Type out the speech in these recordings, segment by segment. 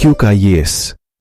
Quick IAS,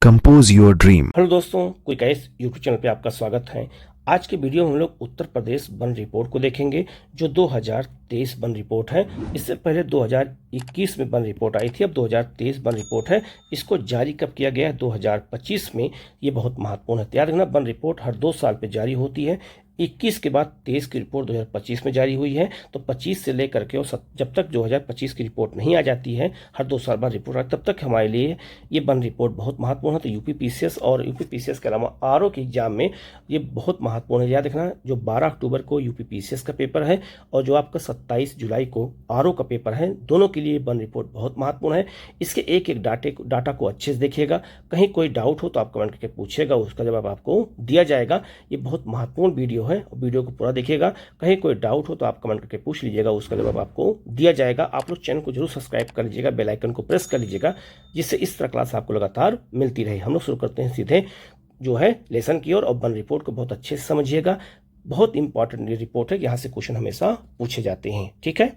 compose your dream. Hello दोस्तों, quick IAS YouTube channel पे आपका स्वागत है। आज के वीडियो में हम लोग उत्तर प्रदेश वन रिपोर्ट को देखेंगे जो 2023 वन रिपोर्ट है। इससे पहले 2021 में वन रिपोर्ट आई थी, अब 2023 वन रिपोर्ट है। इसको जारी कब किया गया है? 2025 में। ये बहुत महत्वपूर्ण है, याद रखना। वन रिपोर्ट हर 2 साल पे जारी होती है। 21 के बाद 23 की रिपोर्ट 2025 में जारी हुई है। तो 25 से लेकर के और जब तक 2025 की रिपोर्ट नहीं आ जाती है, हर 2 साल बाद रिपोर्ट आती, तब तक हमारे लिए ये वन रिपोर्ट बहुत महत्वपूर्ण है। तो यूपीपीसीएस और यूपीपीसीएस के अलावा आरओ के एग्जाम में ये बहुत महत्वपूर्ण है। याद रखना, जो 12 अक्टूबर को यूपीपीसीएस का पेपर है और जो आपका 27 जुलाई को आरओ का पेपर है, दोनों के लिए वन रिपोर्ट बहुत महत्वपूर्ण है। इसके एक एक डाटा को अच्छे से देखिएगा। कहीं कोई डाउट हो तो आप कमेंट करके पूछिएगा, उसका जवाब आपको दिया जाएगा। ये बहुत महत्वपूर्ण वीडियो है, वीडियो को पूरा देखिएगा। कहीं कोई डाउट हो तो आप कमेंट करके पूछ लीजिएगा, उसका जवाब आपको दिया जाएगा। आप लोग चैनल को जरूर सब्सक्राइब कर लीजिएगा, बेल आइकन को प्रेस कर लीजिएगा, जिससे इस तरह क्लास आपको लगातार मिलती रहे। हम लोग शुरू करते हैं सीधे जो है लेसन की ओर। और वन रिपोर्ट को बहुत अच्छे से समझिएगा, बहुत इंपॉर्टेंट रिपोर्ट है, यहाँ से क्वेश्चन हमेशा पूछे जाते हैं। ठीक है,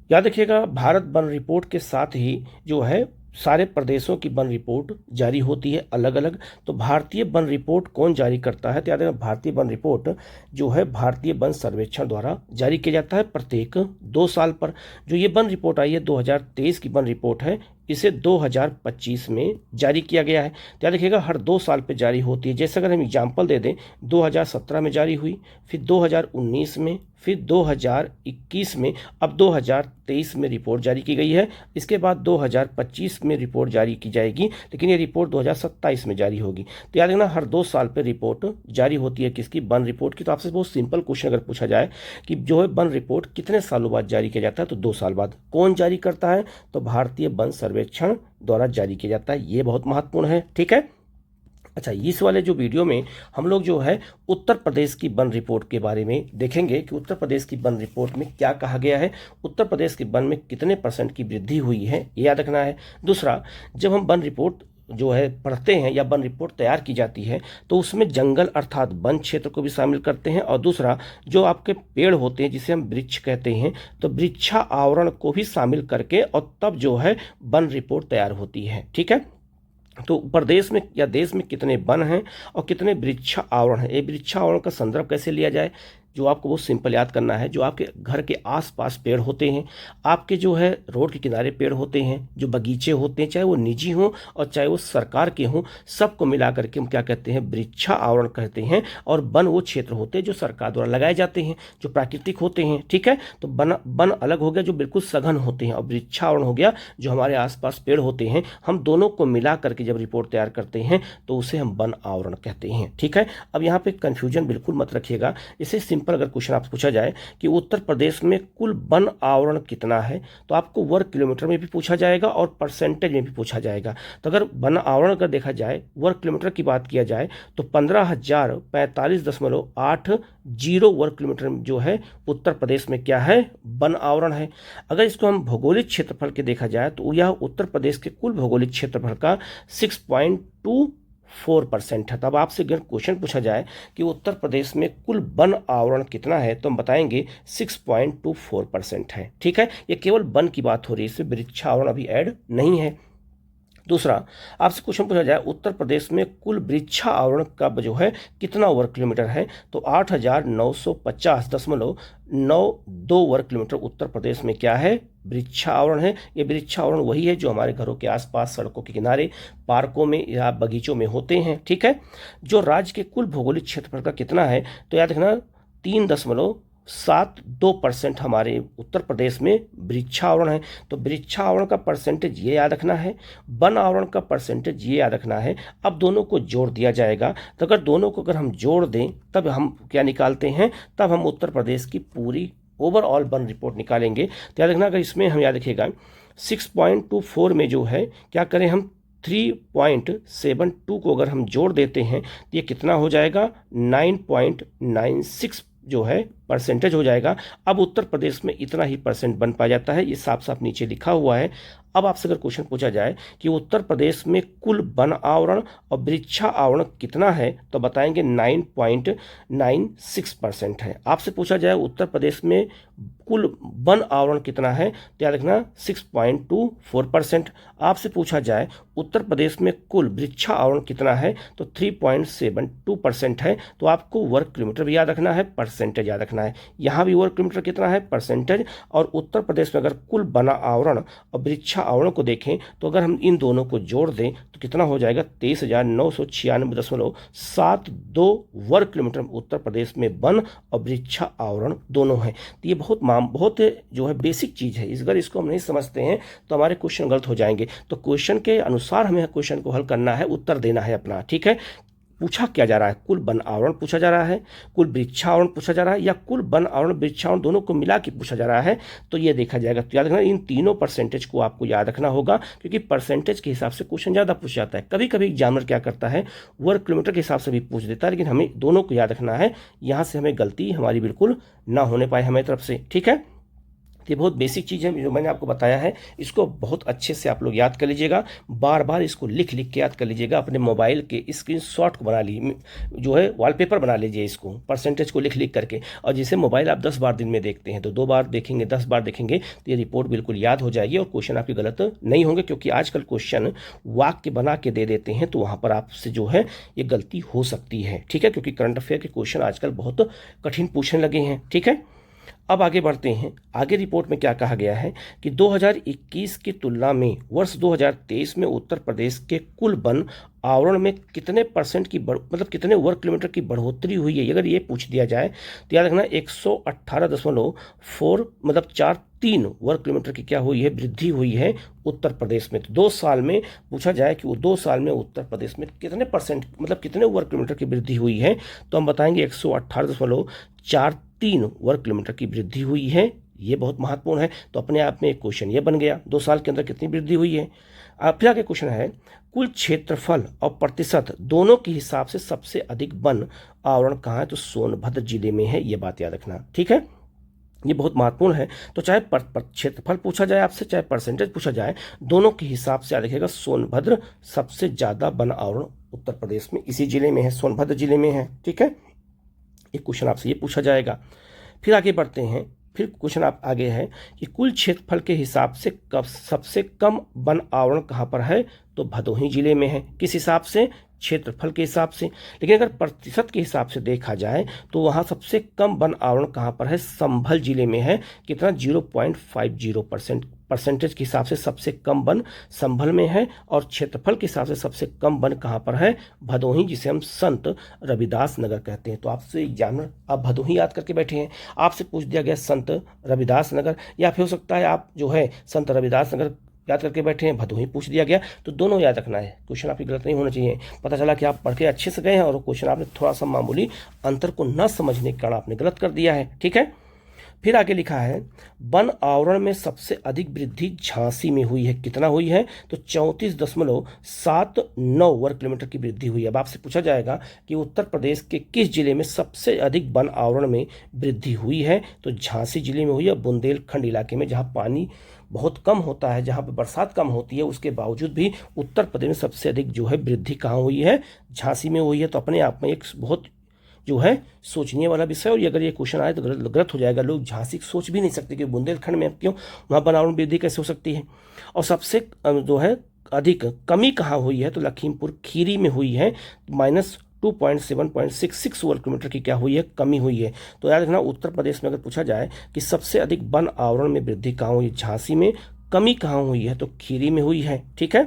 याद रखिएगा, भारत वन रिपोर्ट के साथ ही जो है सारे प्रदेशों की वन रिपोर्ट जारी होती है अलग अलग। तो भारतीय वन रिपोर्ट कौन जारी करता है? तो याद रखना, भारतीय वन रिपोर्ट जो है भारतीय वन सर्वेक्षण द्वारा जारी किया जाता है प्रत्येक 2 साल पर। जो ये वन रिपोर्ट आई है 2023 की वन रिपोर्ट है, इसे 2025 में जारी किया गया है। तो याद रखिएगा, हर 2 साल पे जारी होती है। जैसे अगर हम एग्जाम्पल दे दें, 2017 में जारी हुई, फिर 2019 में, फिर 2021 में, अब 2023 में रिपोर्ट जारी की गई है। इसके बाद 2025 में रिपोर्ट जारी की जाएगी, लेकिन ये रिपोर्ट 2027 में जारी होगी। तो याद रखना, हर 2 साल पे रिपोर्ट जारी होती है। किसकी? वन रिपोर्ट की। तो आपसे बहुत सिंपल क्वेश्चन अगर पूछा जाए कि जो है वन रिपोर्ट कितने सालों बाद जारी किया जाता है, तो 2 साल बाद। कौन जारी करता है? तो भारतीय वन सर्वेक्षण द्वारा जारी किया जाता है। ये बहुत महत्वपूर्ण है। ठीक है, अच्छा, इस वाले जो वीडियो में हम लोग जो है उत्तर प्रदेश की वन रिपोर्ट के बारे में देखेंगे कि उत्तर प्रदेश की वन रिपोर्ट में क्या कहा गया है, उत्तर प्रदेश के वन में कितने % की वृद्धि हुई है, ये याद रखना है। दूसरा, जब हम वन रिपोर्ट जो है पढ़ते हैं या वन रिपोर्ट तैयार की जाती है, तो उसमें जंगल अर्थात वन क्षेत्र को भी शामिल करते हैं। और दूसरा, जो आपके पेड़ होते हैं जिसे हम वृक्ष कहते हैं, तो वृक्षा आवरण को भी शामिल करके और तब जो है वन रिपोर्ट तैयार होती है। ठीक है, तो प्रदेश में या देश में कितने वन हैं और कितने वृक्षा आवरण हैं, ये वृक्षा आवरण का संदर्भ कैसे लिया जाए, जो आपको बहुत सिंपल याद करना है। जो आपके घर के आसपास पेड़ होते हैं, आपके जो है रोड के किनारे पेड़ होते हैं, जो बगीचे होते हैं, चाहे वो निजी हों और चाहे वो सरकार के हों, सबको मिला करके हम क्या कहते हैं? वृक्षा आवरण कहते हैं। और वन वो क्षेत्र होते हैं जो सरकार द्वारा लगाए जाते हैं, जो प्राकृतिक होते हैं। ठीक है, तो वन अलग हो गया जो बिल्कुल सघन होते हैं, और वृक्षा आवरण हो गया जो हमारे आसपास पेड़ होते हैं। हम दोनों को मिला करके जब रिपोर्ट तैयार करते हैं तो उसे हम वन आवरण कहते हैं। ठीक है, अब यहाँ पे कंफ्यूजन बिल्कुल मत रखिएगा। इसे सिंपल अगर क्वेश्चन आपसे पूछा जाए कि उत्तर प्रदेश में कुल वन आवरण कितना है, तो आपको वर्ग किलोमीटर में भी पूछा जाएगा और परसेंटेज में भी पूछा जाएगा। तो अगर वन आवरण अगर देखा जाए, वर्ग किलोमीटर की बात किया जाए, तो 15,045.80 वर्ग किलोमीटर जो है उत्तर प्रदेश में क्या है? वन आवरण है। अगर इसको हम भौगोलिक क्षेत्रफल के देखा जाए, तो यह उत्तर प्रदेश के कुल भौगोलिक क्षेत्रफल का 6.24% है। तब आपसे अगर क्वेश्चन पूछा जाए कि उत्तर प्रदेश में कुल वन आवरण कितना है, तो हम बताएंगे 6.24% है। ठीक है, ये केवल वन की बात हो रही है, इसमें वृक्षावरण अभी ऐड नहीं है। दूसरा, आपसे क्वेश्चन पूछा जाए उत्तर प्रदेश में कुल वृक्षा आवरण का जो है कितना वर्ग किलोमीटर है, तो 8,950.92 वर्ग किलोमीटर उत्तर प्रदेश में क्या है? वृक्षा आवरण है। ये वृक्षा आवरण वही है जो हमारे घरों के आसपास, सड़कों के किनारे, पार्कों में या बगीचों में होते हैं। ठीक है, जो राज्य के कुल भौगोलिक क्षेत्रफल का कितना है, तो याद रखना 3.72% हमारे उत्तर प्रदेश में वृक्षावरण है। तो वृक्षावरण का परसेंटेज ये याद रखना है, वन आवरण का परसेंटेज ये याद रखना है। अब दोनों को जोड़ दिया जाएगा, तो अगर दोनों को अगर हम जोड़ दें तब हम क्या निकालते हैं? तब हम उत्तर प्रदेश की पूरी ओवरऑल वन रिपोर्ट निकालेंगे। तो याद रखना, अगर इसमें हम याद रखिएगा 6.24 में जो है क्या करें हम, 3.72 को अगर हम जोड़ देते हैं तो ये कितना हो जाएगा? 9.96 जो है परसेंटेज हो जाएगा। अब उत्तर प्रदेश में इतना ही परसेंट वन पाया जाता है, ये साफ साफ नीचे लिखा हुआ है। अब आपसे अगर क्वेश्चन पूछा जाए कि उत्तर प्रदेश में कुल वन आवरण और वृक्षा आवरण कितना है, तो बताएंगे 9.96% है। आपसे पूछा जाए उत्तर प्रदेश में कुल वन आवरण कितना है, तो याद रखना 6.24%। आपसे पूछा जाए उत्तर प्रदेश में कुल वृक्षा आवरण कितना है, तो 3.72% है। तो आपको वर्ग किलोमीटर भी याद रखना है, परसेंटेज याद रखना है। यहाँ भी वर्ग किलोमीटर कितना है, परसेंटेज। और उत्तर प्रदेश में अगर कुल वन आवरण और वृक्षा आवरण को देखें तो अगर हम इन दोनों को जोड़ दें तो कितना हो जाएगा, 23,996.72 वर्ग किलोमीटर उत्तर प्रदेश में वन और वृक्षा आवरण दोनों है। तो ये बहुत जो है बेसिक चीज़ है, अगर इसको हम नहीं समझते हैं तो हमारे क्वेश्चन गलत हो जाएंगे। तो क्वेश्चन के अनुसार हमें क्वेश्चन को हल करना है, उत्तर देना है अपना, ठीक है। पूछा क्या जा रहा है, कुल वन आवरण पूछा जा रहा है, कुल वृक्षावरण पूछा जा रहा है, या कुल वन आवरण वृक्षावरण दोनों को मिला के पूछा जा रहा है, तो ये देखा जाएगा। तो याद रखना इन तीनों परसेंटेज को आपको याद रखना होगा, क्योंकि परसेंटेज के हिसाब से क्वेश्चन ज़्यादा पूछ जाता है। कभी कभी एग्जामिनर क्या करता है, वर्ग किलोमीटर के हिसाब से भी पूछ देता है, लेकिन हमें दोनों को याद रखना है, यहाँ से हमें गलती हमारी बिल्कुल ना होने पाए हमारी तरफ से, ठीक है। ये बहुत बेसिक चीज़ है जो मैंने आपको बताया है, इसको बहुत अच्छे से आप लोग याद कर लीजिएगा, बार बार इसको लिख लिख के याद कर लीजिएगा। अपने मोबाइल के स्क्रीनशॉट को बना ली, जो है वॉलपेपर बना लीजिए इसको, परसेंटेज को लिख लिख करके। और जैसे मोबाइल आप 10 बार दिन में देखते हैं तो 2 बार देखेंगे, 10 बार देखेंगे तो ये रिपोर्ट बिल्कुल याद हो जाएगी और क्वेश्चन आपके गलत नहीं होंगे, क्योंकि आजकल क्वेश्चन वाक्य बना के दे देते हैं, तो वहाँ पर आपसे जो है ये गलती हो सकती है, ठीक है, क्योंकि करंट अफेयर के क्वेश्चन आजकल बहुत कठिन पूछने लगे हैं, ठीक है। अब आगे बढ़ते हैं। आगे रिपोर्ट में क्या कहा गया है कि 2021 की तुलना में वर्ष 2023 में उत्तर प्रदेश के कुल वन आवरण में कितने परसेंट की मतलब कितने वर्ग किलोमीटर की बढ़ोतरी हुई है। अगर ये पूछ दिया जाए तो याद रखना 118.4 मतलब 43 वर्ग किलोमीटर की क्या हुई है, वृद्धि हुई है उत्तर प्रदेश में। तो 2 साल में पूछा जाए कि वो 2 साल में उत्तर प्रदेश में कितने परसेंट मतलब कितने वर्ग किलोमीटर की वृद्धि हुई है, तो हम बताएंगे 118.43 वर्ग किलोमीटर की वृद्धि हुई है। ये बहुत महत्वपूर्ण है। तो अपने आप में एक क्वेश्चन ये बन गया, 2 साल के अंदर कितनी वृद्धि हुई है। अब फिर आगे क्वेश्चन है, कुल क्षेत्रफल और प्रतिशत दोनों के हिसाब से सबसे अधिक वन आवरण कहाँ है, तो सोनभद्र जिले में है। ये बात याद रखना, ठीक है, ये बहुत महत्वपूर्ण है। तो चाहे क्षेत्रफल पूछा जाए आपसे, चाहे परसेंटेज पूछा जाए, दोनों के हिसाब से याद रखिएगा सोनभद्र सबसे ज़्यादा वन आवरण उत्तर प्रदेश में इसी जिले में है, सोनभद्र जिले में है, ठीक है। एक क्वेश्चन आपसे ये पूछा जाएगा। फिर आगे बढ़ते हैं। फिर क्वेश्चन आप आगे है कि कुल क्षेत्रफल के हिसाब से सबसे कम वन आवरण कहाँ पर है, तो भदोही जिले में है। किस हिसाब से, क्षेत्रफल के हिसाब से। लेकिन अगर प्रतिशत के हिसाब से देखा जाए तो वहाँ सबसे कम वन आवरण कहाँ पर है, संभल जिले में है। कितना, 0.50%। परसेंटेज के हिसाब से सबसे कम वन संभल में है, और क्षेत्रफल के हिसाब से सबसे कम वन कहाँ पर है, भदोही, जिसे हम संत रविदास नगर कहते हैं। तो आपसे एग्जामिनर आप भदोही याद करके बैठे हैं, आपसे पूछ दिया गया संत रविदास नगर, या फिर हो सकता है आप जो है संत रविदास नगर याद करके बैठे हैं, भदोही पूछ दिया गया। तो दोनों याद रखना है, क्वेश्चन आपकी गलत नहीं होना चाहिए। पता चला कि आप पढ़ के अच्छे से गए हैं और क्वेश्चन आपने थोड़ा सा मामूली अंतर को न समझने के कारण आपने गलत कर दिया है, ठीक है। फिर आगे लिखा है, वन आवरण में सबसे अधिक वृद्धि झांसी में हुई है। कितना हुई है, तो 34.79 वर्ग किलोमीटर की वृद्धि हुई है। अब आपसे पूछा जाएगा कि उत्तर प्रदेश के किस जिले में सबसे अधिक वन आवरण में वृद्धि हुई है, तो झांसी जिले में हुई है। बुंदेलखंड इलाके में जहाँ पानी बहुत कम होता है, जहाँ पर बरसात कम होती है, उसके बावजूद भी उत्तर प्रदेश में सबसे अधिक जो है वृद्धि कहाँ हुई है, झांसी में हुई है। तो अपने आप में एक बहुत जो है सोचने वाला विषय, और अगर ये क्वेश्चन आए तो गलत हो जाएगा। लोग झांसी सोच भी नहीं सकते कि बुंदेलखंड में क्यों, वहाँ वन आवरण वृद्धि कैसे हो सकती है। और सबसे जो है अधिक कमी कहाँ हुई है, तो लखीमपुर खीरी में हुई है, -2.766 वर्ग किलोमीटर की क्या हुई है, कमी हुई है। तो याद रखना, उत्तर प्रदेश में अगर पूछा जाए कि सबसे अधिक वन आवरण में वृद्धि कहाँ हुई, झांसी में, कमी कहाँ हुई है, तो खीरी में हुई है, ठीक है।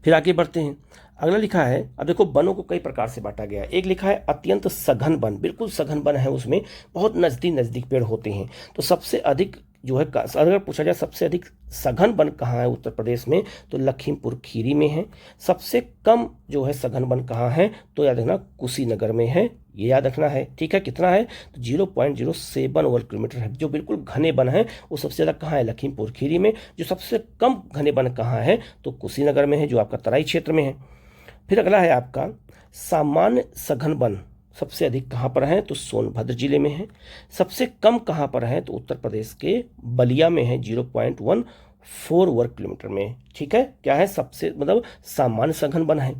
फिर आगे बढ़ते हैं। अगला लिखा है, अब देखो वनों को कई प्रकार से बांटा गया है। एक लिखा है अत्यंत सघन वन, बिल्कुल सघन वन है, उसमें बहुत नज़दीक पेड़ होते हैं। तो सबसे अधिक जो है, अगर पूछा जाए सबसे अधिक सघन वन कहाँ है उत्तर प्रदेश में, तो लखीमपुर खीरी में है। सबसे कम जो है सघन वन कहाँ है, तो याद रखना कुशीनगर में है। ये याद रखना है, ठीक है। कितना है, तो 0.07 वर्ग किलोमीटर है। जो बिल्कुल घने वन है वो सबसे ज़्यादा कहाँ है, लखीमपुर खीरी में। जो सबसे कम घने वन कहाँ है, तो कुशीनगर में है, जो आपका तराई क्षेत्र में है। फिर अगला है आपका सामान्य सघन वन सबसे अधिक कहाँ पर है तो सोनभद्र जिले में है। सबसे कम कहाँ पर है तो उत्तर प्रदेश के बलिया में है, 0.14 वर्ग किलोमीटर में। ठीक है, क्या है सबसे मतलब सामान्य सघन वन है।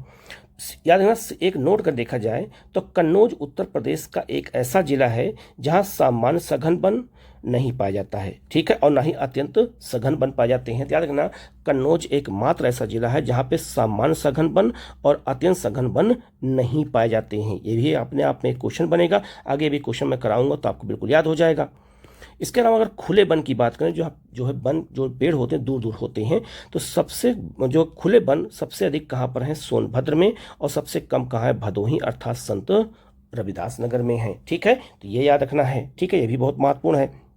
याद रखना, एक नोट कर देखा जाए तो कन्नौज उत्तर प्रदेश का एक ऐसा जिला है जहां सामान्य सघन वन नहीं पाया जाता है। ठीक है, और ना ही अत्यंत सघन वन पाए जाते हैं। याद रखना, कन्नौज एकमात्र ऐसा जिला है जहां पे सामान्य सघन वन और अत्यंत सघन वन नहीं पाए जाते हैं। ये भी अपने आप में एक क्वेश्चन बनेगा, आगे भी क्वेश्चन मैं कराऊंगा तो आपको बिल्कुल याद हो जाएगा। इसके अलावा अगर खुले वन की बात करें, जो है वन, जो पेड़ होते हैं दूर दूर होते हैं, तो सबसे जो खुले वन सबसे अधिक कहाँ पर हैं सोनभद्र में, और सबसे कम कहाँ है भदोही अर्थात संत रविदास नगर में है। ठीक है, तो ये याद रखना है। ठीक है, ये भी बहुत महत्वपूर्ण है।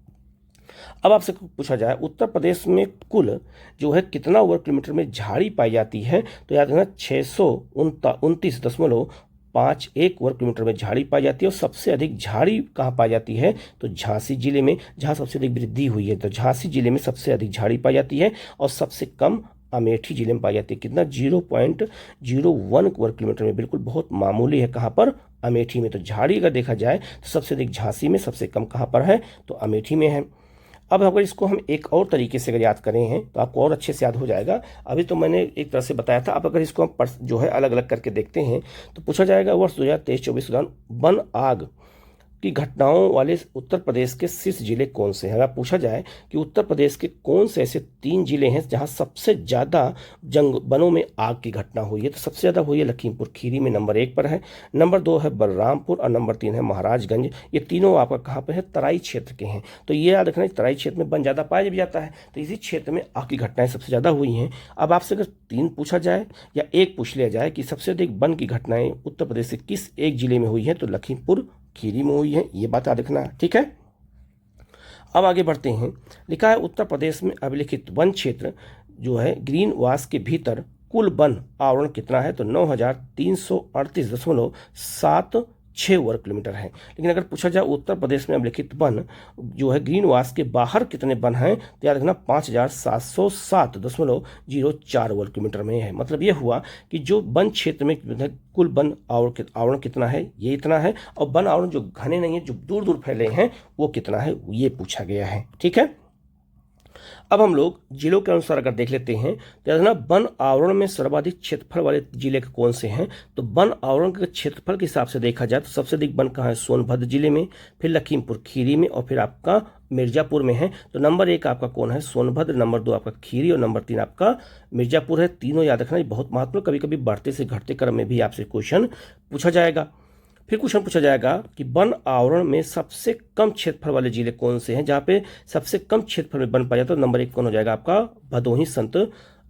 अब आपसे पूछा जाए उत्तर प्रदेश में कुल जो है कितना वर्ग किलोमीटर में झाड़ी पाई जाती है, तो याद रखना 629.51 वर्ग किलोमीटर में झाड़ी पाई जाती है। और सबसे अधिक झाड़ी कहाँ पाई जाती है तो झांसी जिले में, जहाँ सबसे अधिक वृद्धि हुई है, तो झांसी जिले में सबसे अधिक झाड़ी पाई जाती है। और सबसे कम अमेठी जिले में पाई जाती है। कितना 0.01 वर्ग किलोमीटर में, बिल्कुल बहुत मामूली है। कहाँ पर अमेठी में। तो झाड़ी अगर देखा जाए तो सबसे अधिक झांसी में, सबसे कम कहाँ पर है तो अमेठी में है। अब अगर इसको हम एक और तरीके से अगर याद करें हैं तो आपको और अच्छे से याद हो जाएगा। अभी तो मैंने एक तरह से बताया था, अब अगर इसको हम जो है अलग अलग करके देखते हैं तो पूछा जाएगा वर्ष 2023-24 के दौरान वन आग की घटनाओं वाले उत्तर प्रदेश के शीर्ष जिले कौन से हैं। अगर पूछा जाए कि उत्तर प्रदेश के कौन से ऐसे 3 जिले हैं जहां सबसे ज़्यादा वनों में आग की घटना हुई है, तो सबसे ज़्यादा हुई है लखीमपुर खीरी में, नंबर 1 पर है। नंबर 2 है बलरामपुर और नंबर 3 है महाराजगंज। ये तीनों आपका कहाँ पर है तराई क्षेत्र के हैं। तो ये याद रखना, तराई क्षेत्र में वन ज़्यादा पाया भी जाता है, तो इसी क्षेत्र में आग की घटनाएं सबसे ज़्यादा हुई हैं। अब आपसे अगर 3 पूछा जाए या 1 पूछ लिया जाए कि सबसे अधिक वन की घटनाएं उत्तर प्रदेश से किस एक जिले में हुई है, तो लखीमपुर खीरी में हुई है। ये बात याद रखना। ठीक है, अब आगे बढ़ते हैं। लिखा है उत्तर प्रदेश में अभिलिखित वन क्षेत्र जो है ग्रीन वास के भीतर कुल वन आवरण कितना है, तो 9338.76 वर्ग किलोमीटर है। लेकिन अगर पूछा जाए उत्तर प्रदेश में अभिलिखित वन जो है ग्रीन वास के बाहर कितने वन हैं, तो याद रखना 5707.04 वर्ग किलोमीटर में है। मतलब ये हुआ कि जो वन क्षेत्र में कुल वन आवरण कितना है, ये इतना है, और वन आवरण जो घने नहीं है, जो दूर दूर फैले हैं, वो कितना है, ये पूछा गया है। ठीक है, अब हम लोग जिलों के अनुसार अगर देख लेते हैं तो ना वन आवरण में सर्वाधिक क्षेत्रफल वाले जिले कौन से हैं, तो वन आवरण के क्षेत्रफल के हिसाब से देखा जाए तो सबसे अधिक वन कहाँ है सोनभद्र जिले में, फिर लखीमपुर खीरी में, और फिर आपका मिर्जापुर में है। तो नंबर 1 आपका कौन है सोनभद्र, नंबर 2 आपका खीरी और नंबर 3 आपका मिर्जापुर है। तीनों याद रखना, ये बहुत महत्वपूर्ण, कभी कभी बढ़ते से घटते क्रम में भी आपसे क्वेश्चन पूछा जाएगा। फिर क्वेश्चन पूछा जाएगा कि वन आवरण में सबसे कम क्षेत्रफल वाले जिले कौन से हैं, जहाँ पे सबसे कम क्षेत्रफल में वन पाया जाता है। तो नंबर 1 कौन हो जाएगा आपका भदोही संत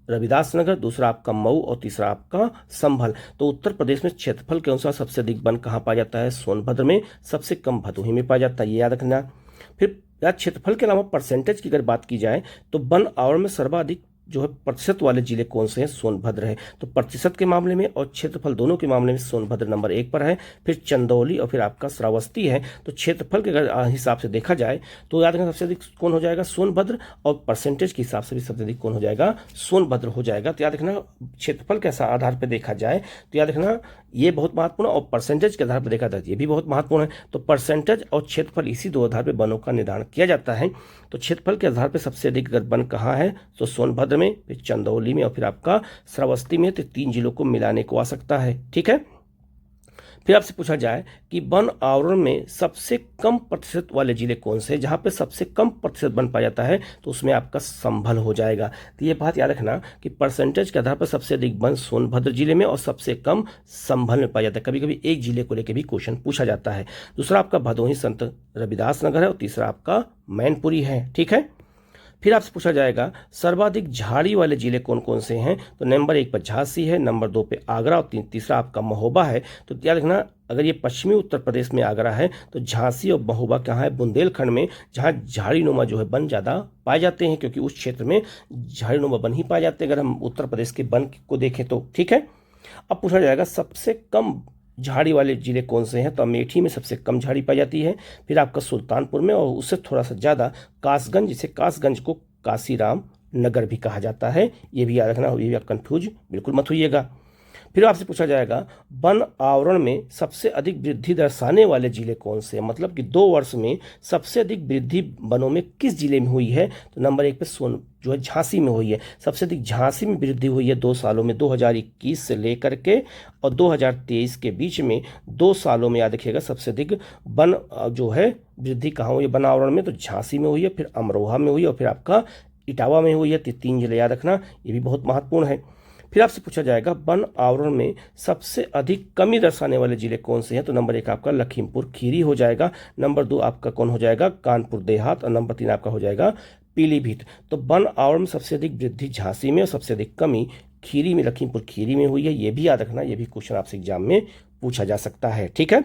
रविदास नगर, दूसरा आपका मऊ और तीसरा आपका संभल। तो उत्तर प्रदेश में क्षेत्रफल के अनुसार सबसे अधिक वन कहाँ पाया जाता है सोनभद्र में, सबसे कम भदोही में पाया जाता है, ये याद रखना। फिर क्षेत्रफल के अलावा परसेंटेज की अगर बात की जाए तो वन आवरण में सर्वाधिक जो है प्रतिशत वाले जिले कौन से हैं, सोनभद्र है। तो प्रतिशत के मामले में और क्षेत्रफल दोनों के मामले में सोनभद्र नंबर 1 पर है। फिर चंदौली और फिर आपका श्रावस्ती है। तो क्षेत्रफल के अगर हिसाब से देखा जाए तो याद रखना सबसे अधिक कौन हो जाएगा सोनभद्र, और परसेंटेज के हिसाब से भी सबसे अधिक कौन हो जाएगा सोनभद्र हो जाएगा। तो याद रखना क्षेत्रफल के आधार पर देखा जाए तो याद रखना ये बहुत महत्वपूर्ण, और परसेंटेज के आधार पर देखा जाए ये भी बहुत महत्वपूर्ण है। तो परसेंटेज और क्षेत्रफल इसी 2 आधार पर वनों का निर्धारण किया जाता है। तो क्षेत्रफल के आधार पर सबसे अधिक अगर वन कहाँ है तो सोनभद्र में, फिर चंदौली में और फिर आपका श्रावस्ती में। तो 3 जिलों को मिलाने को आ सकता है। ठीक है, फिर आपसे पूछा जाए कि वन आवरण में सबसे कम प्रतिशत वाले जिले कौन से हैं, जहां पे सबसे कम प्रतिशत वन पाया जाता है, तो उसमें आपका संभल हो जाएगा। तो ये बात याद रखना कि परसेंटेज के आधार पर सबसे अधिक वन सोनभद्र जिले में और सबसे कम संभल में पाया जाता है। कभी कभी एक जिले को लेकर भी क्वेश्चन पूछा जाता है। दूसरा आपका भदोही संत रविदास नगर है और तीसरा आपका मैनपुरी है। ठीक है, फिर आपसे पूछा जाएगा सर्वाधिक झाड़ी वाले जिले कौन कौन से हैं, तो नंबर 1 पर झांसी है, नंबर 2 पे आगरा और तीसरा आपका महोबा है। तो याद रखना अगर ये पश्चिमी उत्तर प्रदेश में आगरा है तो झांसी और महोबा कहाँ है बुंदेलखंड में, जहाँ झाड़ीनुमा जो है वन ज़्यादा पाए जाते हैं, क्योंकि उस क्षेत्र में झाड़ीनुमा वन ही पाए जाते हैं अगर हम उत्तर प्रदेश के वन को देखें तो। ठीक है, अब पूछा जाएगा सबसे कम झाड़ी वाले जिले कौन से हैं, तो अमेठी में सबसे कम झाड़ी पाई जाती है, फिर आपका सुल्तानपुर में, और उससे थोड़ा सा ज़्यादा कासगंज, जिसे कासगंज को काशीराम नगर भी कहा जाता है। ये भी याद रखना, ये भी आप कंफ्यूज बिल्कुल मत होइएगा। फिर आपसे पूछा जाएगा वन आवरण में सबसे अधिक वृद्धि दर्शाने वाले जिले कौन से हैं, मतलब कि 2 वर्ष में सबसे अधिक वृद्धि वनों में किस जिले में हुई है। तो नंबर 1 पे जो है झांसी में हुई है। सबसे अधिक झांसी में वृद्धि हुई है 2 सालों में, 2021 से लेकर के और 2023 के बीच में 2 सालों में। याद रखिएगा सबसे अधिक वन जो है वृद्धि कहाँ हुई है वन आवरण में, तो झांसी में हुई है, फिर अमरोहा में हुई है और फिर आपका इटावा में हुई है। 3 जिले याद रखना, ये भी बहुत महत्वपूर्ण है। फिर आपसे पूछा जाएगा वन आवरण में सबसे अधिक कमी दर्शाने वाले जिले कौन से हैं। तो नंबर 1 आपका लखीमपुर खीरी हो जाएगा, नंबर 2 आपका कौन हो जाएगा, कानपुर देहात, और नंबर 3 आपका हो जाएगा पीलीभीत। तो वन आवरण में सबसे अधिक वृद्धि झांसी में और सबसे अधिक कमी खीरी में, लखीमपुर खीरी में हुई है। ये भी याद रखना, ये भी क्वेश्चन आपसे एग्जाम में पूछा जा सकता है। ठीक है,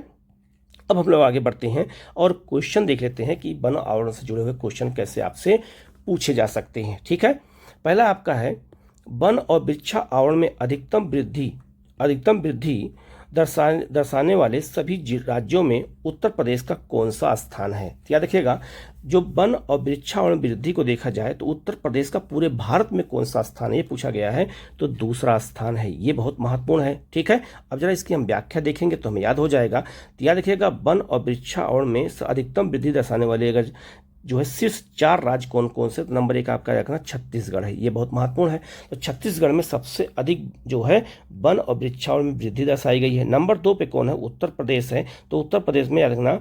अब हम लोग आगे बढ़ते हैं और क्वेश्चन देख लेते हैं कि वन आवरण से जुड़े हुए क्वेश्चन कैसे आपसे पूछे जा सकते हैं। ठीक है, पहला आपका है वन और वृक्षा आवरण में अधिकतम वृद्धि दर्शाने वाले सभी राज्यों में उत्तर प्रदेश का कौन सा स्थान है। तो याद रखिएगा, जो वन और वृक्षावरण वृद्धि को देखा जाए तो उत्तर प्रदेश का पूरे भारत में कौन सा स्थान है, ये पूछा गया है, तो दूसरा स्थान है। ये बहुत महत्वपूर्ण है। ठीक है, अब जरा इसकी हम व्याख्या देखेंगे तो हमें याद हो जाएगा। तो याद रखिएगा, वन और वृक्षावरण में अधिकतम वृद्धि दर्शाने वाले अगर जो है शीर्ष 4 राज्य कौन कौन से, तो नंबर 1 आपका रखना छत्तीसगढ़ है। ये बहुत महत्वपूर्ण है। तो छत्तीसगढ़ में सबसे अधिक जो है वन और वृक्षावरण में वृद्धि दर्शाई गई है। नंबर 2 पे कौन है, उत्तर प्रदेश है। तो उत्तर प्रदेश में याद रखना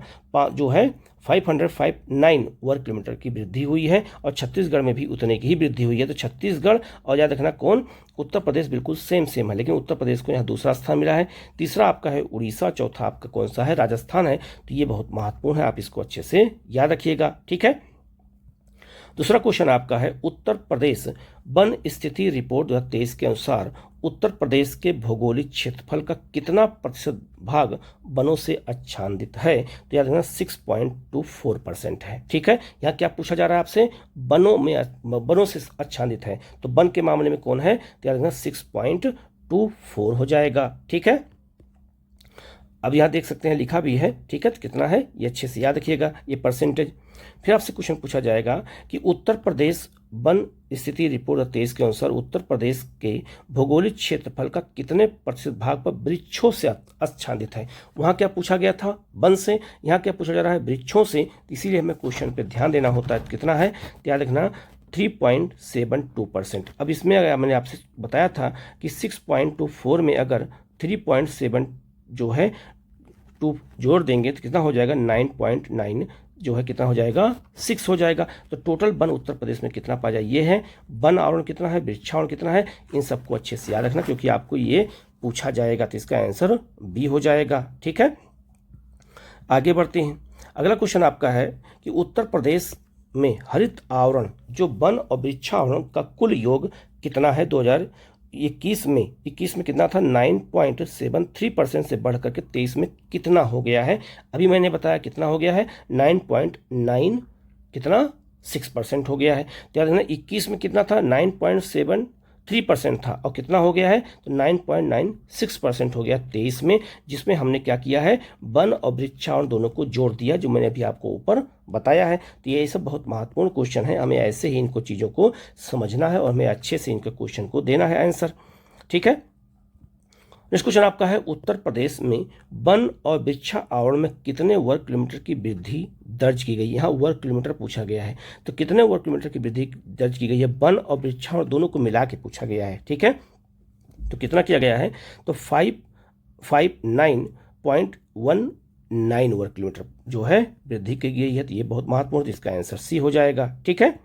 जो है 559 वर्ग किलोमीटर की वृद्धि हुई है और छत्तीसगढ़ में भी उतने की ही वृद्धि हुई है। तो छत्तीसगढ़ और याद रखना कौन, उत्तर प्रदेश बिल्कुल सेम है, लेकिन उत्तर प्रदेश को यहाँ दूसरा स्थान मिला है। तीसरा आपका है उड़ीसा, चौथा आपका कौन सा है, राजस्थान है। तो ये बहुत महत्वपूर्ण है, आप इसको अच्छे से याद रखिएगा। ठीक है, दूसरा क्वेश्चन आपका है उत्तर प्रदेश वन स्थिति रिपोर्ट 2023 के अनुसार उत्तर प्रदेश के भौगोलिक क्षेत्रफल का कितना प्रतिशत भाग वनों से आच्छादित है। तो याद रखना 6.24% है। ठीक है, यहाँ क्या पूछा जा रहा है आपसे, वनों से आच्छादित है, तो वन के मामले में कौन है, तो याद रखना 6.24 हो जाएगा। ठीक है, अब यहाँ देख सकते हैं लिखा भी है। ठीक है, तो कितना है ये अच्छे से याद रखिएगा, ये परसेंटेज। फिर आपसे क्वेश्चन पूछा जाएगा कि उत्तर प्रदेश वन स्थिति रिपोर्ट 2023 के अनुसार उत्तर प्रदेश के भौगोलिक क्षेत्रफल का कितने प्रतिशत भाग पर वृक्षों से आच्छादित है। वहाँ क्या पूछा गया था, वन से, यहाँ क्या पूछा जा रहा है, वृक्षों से। इसीलिए हमें क्वेश्चन पे ध्यान देना होता है। कितना है, याद रखना 3.72%। अब इसमें अगर मैंने आपसे बताया था कि 6.24 में अगर 3.7 जो है 2 जोड़ देंगे तो कितना हो जाएगा, 9.9 जो है कितना हो जाएगा, 6 हो जाएगा। तो टोटल वन उत्तर प्रदेश में कितना पा जाए, ये है वन आवरण कितना है, वृक्षावरण कितना है, इन सबको अच्छे से याद रखना क्योंकि आपको ये पूछा जाएगा। तो इसका आंसर बी हो जाएगा। ठीक है, आगे बढ़ते हैं। अगला क्वेश्चन आपका है कि उत्तर प्रदेश में हरित आवरण जो वन और वृक्षावरण का कुल योग कितना है। 2021 में कितना था, 9.73% से बढ़ करके 23 में कितना हो गया है। अभी मैंने बताया कितना हो गया है, 9.9 कितना 6% हो गया है। तो याद रखना 21 में कितना था, 9.73% था और कितना हो गया है, तो 9.96% हो गया 23 में, जिसमें हमने क्या किया है, वन और वृक्षावरण दोनों को जोड़ दिया, जो मैंने अभी आपको ऊपर बताया है। तो ये सब बहुत महत्वपूर्ण क्वेश्चन है, हमें ऐसे ही इनको चीज़ों को समझना है और हमें अच्छे से इनके क्वेश्चन को देना है आंसर। ठीक है, नेक्स्ट क्वेश्चन आपका है उत्तर प्रदेश में वन और वृक्षा आवरण में कितने वर्ग किलोमीटर की वृद्धि दर्ज की गई। यहाँ वर्ग किलोमीटर पूछा गया है, तो कितने वर्ग किलोमीटर की वृद्धि दर्ज की गई है, वन और वृक्षावरण दोनों को मिला के पूछा गया है। ठीक है, तो कितना किया गया है, तो 559.19 वर्ग किलोमीटर जो है वृद्धि की गई है। तो ये बहुत महत्वपूर्ण है, इसका आंसर सी हो जाएगा। ठीक है,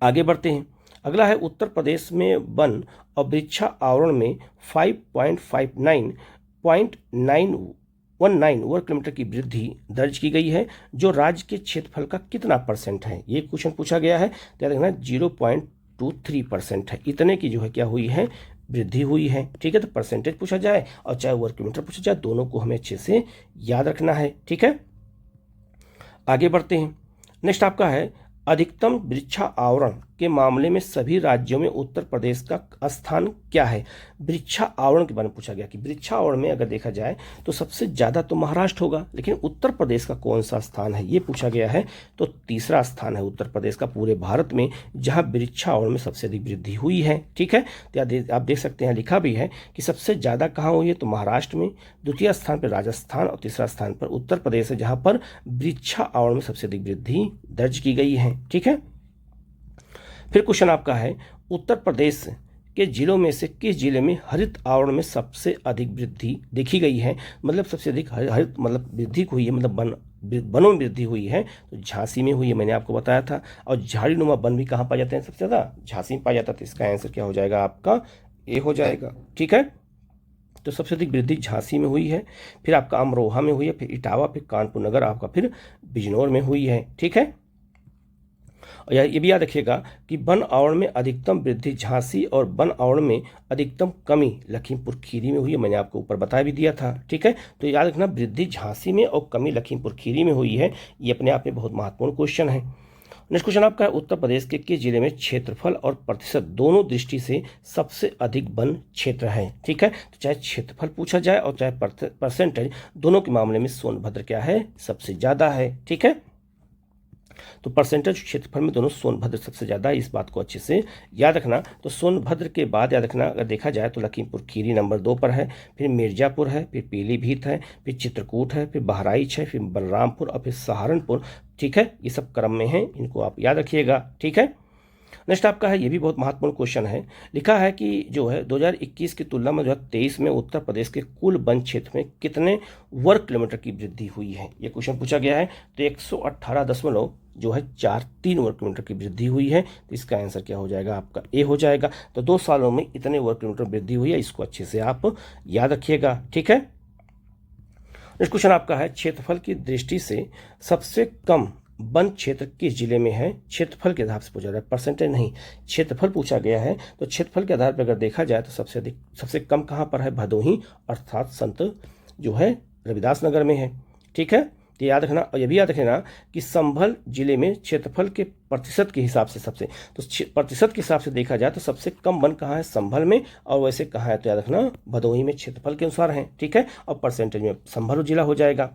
आगे बढ़ते हैं। अगला है उत्तर प्रदेश में वन और वृक्षा आवरण में 5.59.919 वर्ग किलोमीटर की वृद्धि दर्ज की गई है, जो राज्य के क्षेत्रफल का कितना % है। ये क्वेश्चन पूछा गया है, तो देखना 0.23% है। इतने की जो है क्या हुई है, वृद्धि हुई है। ठीक है, तो परसेंटेज पूछा जाए और चाहे वर्ग किलोमीटर पूछा जाए, दोनों को हमें अच्छे से याद रखना है। ठीक है, आगे बढ़ते हैं। नेक्स्ट आपका है अधिकतम वृक्षा आवरण के मामले में सभी राज्यों में उत्तर प्रदेश का स्थान क्या है। वृक्षावरण के बारे में पूछा गया कि वृक्षावरण में अगर देखा जाए तो सबसे ज़्यादा तो महाराष्ट्र होगा, लेकिन उत्तर प्रदेश का कौन सा स्थान है ये पूछा गया है। तो तीसरा स्थान है उत्तर प्रदेश का पूरे भारत में जहां वृक्षावरण में सबसे अधिक वृद्धि हुई है। ठीक है, तो आप देख सकते हैं लिखा भी है कि सबसे ज़्यादा कहाँ हुई है, तो महाराष्ट्र में, द्वितीय स्थान पर राजस्थान और तीसरा स्थान पर उत्तर प्रदेश है, जहां पर वृक्षावरण में सबसे अधिक वृद्धि दर्ज की गई है। ठीक है, फिर क्वेश्चन आपका है उत्तर प्रदेश के जिलों में से किस जिले में हरित आवरण में सबसे अधिक वृद्धि देखी गई है। मतलब सबसे अधिक हरित मतलब वृद्धि हुई है, मतलब वनों में वृद्धि हुई है, तो झांसी में हुई है, मैंने आपको बताया था। और झाड़ीनुमा वन भी कहाँ पाए जाते हैं, सबसे ज़्यादा झांसी में पाया जाता है। तो इसका आंसर क्या हो जाएगा, आपका ए हो जाएगा। ठीक है, तो सबसे अधिक वृद्धि झांसी में हुई है, फिर आपका अमरोहा में हुई है, फिर इटावा, फिर कानपुर नगर, आपका फिर बिजनौर में हुई है। ठीक है, और ये भी याद रखिएगा कि वन आवरण में अधिकतम वृद्धि झांसी और वन आवरण में अधिकतम कमी लखीमपुर खीरी में हुई है, मैंने आपको ऊपर बता भी दिया था। ठीक है, तो याद रखना वृद्धि झांसी में और कमी लखीमपुर खीरी में हुई है, ये अपने आप में बहुत महत्वपूर्ण क्वेश्चन है। नेक्स्ट क्वेश्चन आपका है उत्तर प्रदेश के किस जिले में क्षेत्रफल और प्रतिशत दोनों दृष्टि से सबसे अधिक वन क्षेत्र है। ठीक है, तो चाहे क्षेत्रफल पूछा जाए और चाहे परसेंटेज, दोनों के मामले में सोनभद्र क्या है, सबसे ज़्यादा है। ठीक है, तो परसेंटेज क्षेत्रफल में दोनों सोनभद्र सबसे ज़्यादा है, इस बात को अच्छे से याद रखना। तो सोनभद्र के बाद याद रखना अगर देखा जाए तो लखीमपुर खीरी नंबर 2 पर है, फिर मिर्जापुर है, फिर पीलीभीत है, फिर चित्रकूट है, फिर बहराइच है, फिर बलरामपुर और फिर सहारनपुर। ठीक है, ये सब क्रम में है, इनको आप याद रखिएगा। ठीक है, नेक्स्ट आपका है, ये भी बहुत महत्वपूर्ण क्वेश्चन है। लिखा है कि जो है 2021 की तुलना में 2023 में उत्तर प्रदेश के कुल वन क्षेत्र में कितने वर्ग किलोमीटर की वृद्धि हुई है, ये क्वेश्चन पूछा गया है। तो 118.43 वर्ग किलोमीटर की वृद्धि हुई है, तो इसका आंसर क्या हो जाएगा, आपका ए हो जाएगा। तो 2 सालों में इतने वर्ग किलोमीटर वृद्धि हुई है, इसको अच्छे से आप याद रखिएगा। ठीक है, नेक्स्ट क्वेश्चन आपका है क्षेत्रफल की दृष्टि से सबसे कम वन क्षेत्र किस जिले में है। क्षेत्रफल के आधार से पूछा जाए, परसेंटेज नहीं, क्षेत्रफल पूछा गया है। तो क्षेत्रफल के आधार पर अगर देखा जाए तो सबसे कम कहाँ पर है, भदोही, अर्थात संत जो है रविदास नगर में है। ठीक है, तो याद रखना। और ये भी याद रखना कि संभल जिले में क्षेत्रफल के प्रतिशत के हिसाब से प्रतिशत के हिसाब से देखा जाए तो सबसे कम वन कहाँ है, संभल में, और वैसे कहाँ है तो याद रखना भदोही में क्षेत्रफल के अनुसार है। ठीक है, और परसेंटेज में संभल जिला हो जाएगा।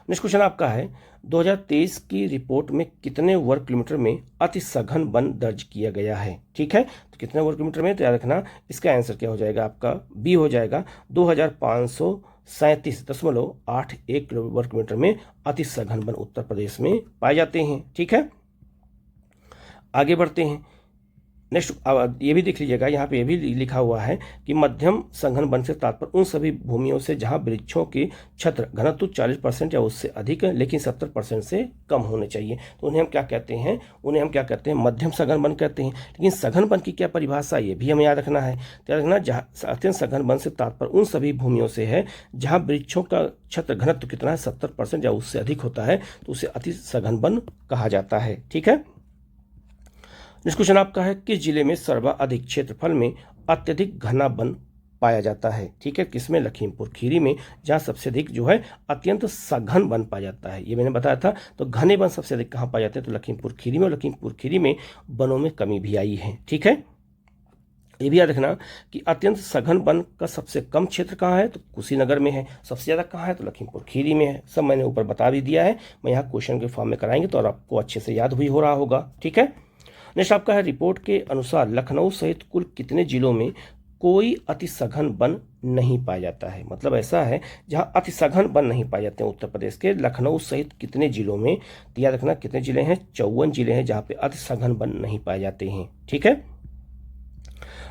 नेक्स्ट क्वेश्चन आपका है 2023 की रिपोर्ट में कितने वर्ग किलोमीटर में अति सघन वन दर्ज किया गया है। ठीक है, तो कितने वर्ग किलोमीटर में, तो याद रखना इसका आंसर क्या हो जाएगा, आपका बी हो जाएगा। 2537.81 वर्ग किलोमीटर में अति सघन वन उत्तर प्रदेश में पाए जाते हैं। ठीक है, आगे बढ़ते हैं। नेक्स्ट ये भी देख लीजिएगा, यहाँ पे ये भी लिखा हुआ है कि मध्यम सघन वन से तात्पर्य उन सभी भूमियों से जहाँ वृक्षों की छत्र घनत्व 40% या उससे अधिक है, लेकिन 70% से कम होने चाहिए। तो उन्हें हम क्या कहते हैं, मध्यम सघन वन कहते हैं। लेकिन सघन वन की क्या परिभाषा, ये भी हमें याद रखना है। तो याद रखना जहाँ अत्यंत सघन वन से तात्पर्य उन सभी भूमियों से है जहाँ वृक्षों का छत्र घनत्व कितना है, 70% या उससे अधिक होता है, तो उसे अति सघन वन कहा जाता है। ठीक है, नेक्स्ट क्वेश्चन आपका है किस जिले में सर्वाधिक क्षेत्रफल में अत्यधिक घना वन पाया जाता है। ठीक है, किसमें, लखीमपुर खीरी में, जहाँ सबसे अधिक जो है अत्यंत सघन वन पाया जाता है, ये मैंने बताया था। तो घने वन सबसे अधिक कहाँ पाए जाते हैं, तो लखीमपुर खीरी में, और लखीमपुर खीरी में वनों में कमी भी आई है। ठीक है, ये भी याद रखना कि अत्यंत सघन वन का सबसे कम क्षेत्र कहाँ है, तो कुशीनगर में है। सबसे ज़्यादा कहाँ है, तो लखीमपुर खीरी में है। सब मैंने ऊपर बता भी दिया है, मैं यहाँ क्वेश्चन के फॉर्म में कराएंगे तो और आपको अच्छे से याद भी हो रहा होगा। ठीक है, नेक्स्ट आपका है रिपोर्ट के अनुसार लखनऊ सहित कुल कितने जिलों में कोई अति सघन वन नहीं पाया जाता है। मतलब ऐसा है जहां अति सघन वन नहीं पाए जाते हैं उत्तर प्रदेश के, लखनऊ सहित कितने जिलों में, तो याद रखना कितने जिले हैं, 54 जिले हैं जहां पे अति सघन वन नहीं पाए जाते हैं। ठीक है,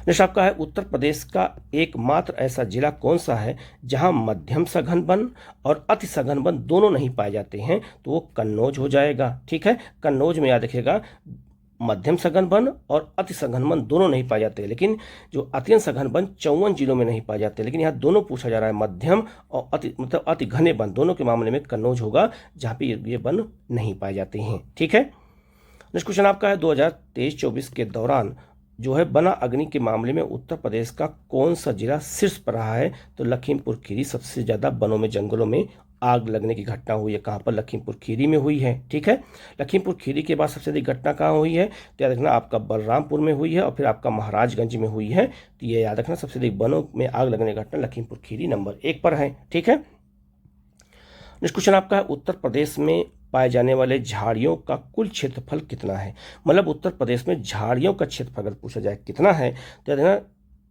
नेक्स्ट आपका है उत्तर प्रदेश का एकमात्र ऐसा जिला कौन सा है जहां मध्यम सघन वन और अति सघन वन दोनों नहीं पाए जाते हैं, तो वो कन्नौज हो जाएगा। ठीक है, कन्नौज में याद रखिएगा मध्यम सघन वन और अति सघन वन दोनों नहीं पाए जाते, लेकिन जो अत्यंत सघन वन 54 जिलों में नहीं पाए जाते, लेकिन यहाँ दोनों पूछा जा रहा है, मध्यम और अति घने वन, दोनों के मामले में कन्नौज होगा जहाँ पे ये वन नहीं पाए जाते हैं। ठीक है, नेक्स्ट क्वेश्चन आपका है 2023-24 के दौरान जो है वना अग्नि के मामले में उत्तर प्रदेश का कौन सा जिला शीर्ष पर रहा है, तो लखीमपुर खीरी सबसे ज़्यादा वनों में, जंगलों में आग लगने की घटना हुई है कहाँ पर, लखीमपुर खीरी में हुई है। ठीक है, लखीमपुर खीरी के बाद सबसे अधिक घटना कहाँ हुई है, तो याद रखना आपका बलरामपुर में हुई है और फिर आपका महाराजगंज में हुई है। तो ये याद रखना सबसे अधिक वनों में आग लगने की घटना लखीमपुर खीरी नंबर 1 पर है। ठीक है, नेक्स्ट क्वेश्चन आपका है, उत्तर प्रदेश में पाए जाने वाले झाड़ियों का कुल क्षेत्रफल कितना है। मतलब उत्तर प्रदेश में झाड़ियों का क्षेत्रफल अगर पूछा जाए कितना है, तो याद रखना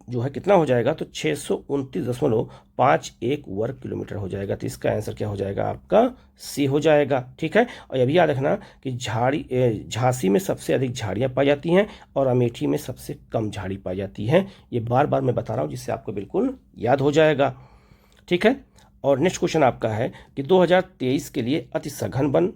जो है कितना हो जाएगा, तो 629.51 वर्ग किलोमीटर हो जाएगा। तो इसका आंसर क्या हो जाएगा आपका, सी हो जाएगा। ठीक है, और यह भी याद रखना कि झांसी में सबसे अधिक झाड़ियाँ पाई जाती हैं और अमेठी में सबसे कम झाड़ी पाई जाती हैं। ये बार बार मैं बता रहा हूँ जिससे आपको बिल्कुल याद हो जाएगा। ठीक है, और नेक्स्ट क्वेश्चन आपका है कि 2023 के लिए अति सघन वन,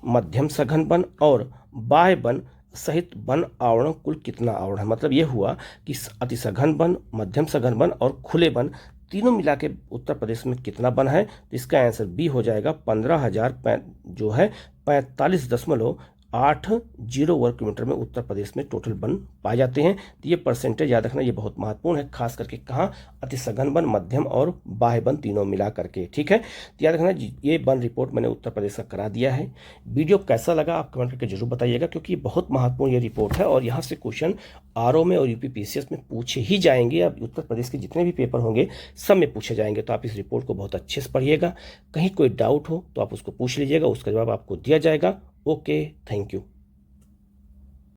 मध्यम सघन वन और बाह्य वन सहित वन आवरण कुल कितना आवरण है। मतलब ये हुआ कि अति सघन वन, मध्यम सघन वन और खुले वन तीनों मिला के उत्तर प्रदेश में कितना वन है। तो इसका आंसर बी हो जाएगा 15,000 जो है 45.80 वर्ग किलोमीटर में उत्तर प्रदेश में टोटल वन पाए जाते हैं। तो ये परसेंटेज याद रखना, ये बहुत महत्वपूर्ण है, खास करके कहाँ, अति सघन वन, मध्यम और बाह्य वन तीनों मिला करके। ठीक है, तो याद रखना ये वन रिपोर्ट मैंने उत्तर प्रदेश का करा दिया है। वीडियो कैसा लगा आप कमेंट करके जरूर बताइएगा, क्योंकि ये बहुत महत्वपूर्ण ये रिपोर्ट है और यहाँ से क्वेश्चन आरओ में और यूपीपीसीएस में पूछे ही जाएंगे। अब उत्तर प्रदेश के जितने भी पेपर होंगे सब में पूछे जाएंगे। तो आप इस रिपोर्ट को बहुत अच्छे से पढ़िएगा, कहीं कोई डाउट हो तो आप उसको पूछ लीजिएगा, उसका जवाब आपको दिया जाएगा। Okay, thank you.